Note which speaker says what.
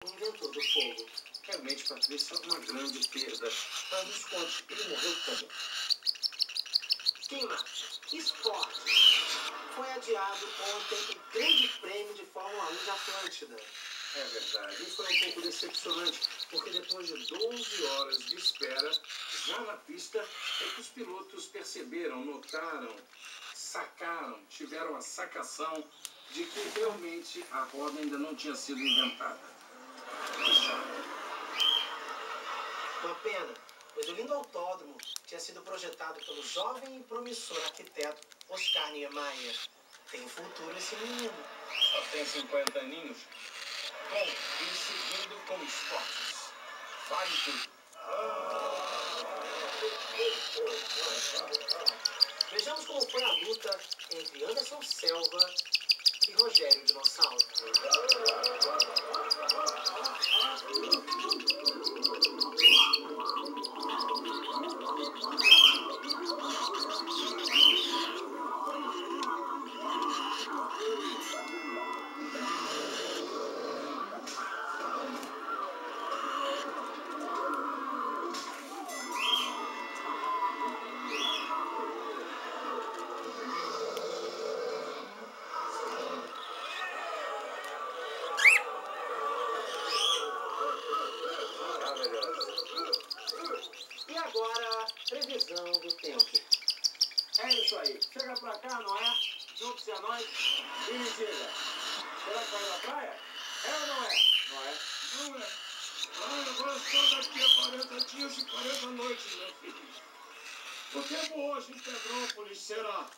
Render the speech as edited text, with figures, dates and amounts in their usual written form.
Speaker 1: o inventor do fogo. Realmente, Patrícia, é uma grande perda. Mas nos conte, ele morreu como?
Speaker 2: Clima, esporte. Foi adiado ontem o Grande Prêmio de Fórmula 1 de Atlântida.
Speaker 1: É verdade. Isso foi um pouco decepcionante, porque depois de 12 horas de espera, já na pista, é que os pilotos perceberam, notaram, sacaram, tiveram a sacação de que realmente a roda ainda não tinha sido inventada.
Speaker 2: Uma pena, pois o lindo autódromo tinha sido projetado pelo jovem e promissor arquiteto Oscar Niemeyer. Tem futuro esse menino.
Speaker 1: Só tem 50 aninhos. Bom, e seguindo com esportes. Vale tudo.
Speaker 2: Vejamos como foi a luta entre Anderson Selva e Rogério Dinossauro. E agora, previsão do tempo.
Speaker 1: É isso aí. Chega pra cá, não é? Junte-se a nós e me diga. Será que vai na praia? É ou não é? Não é? Não é. Ah, agora estou daqui a 40 dias e 40 noites, meu filho. O tempo hoje em Petrópolis será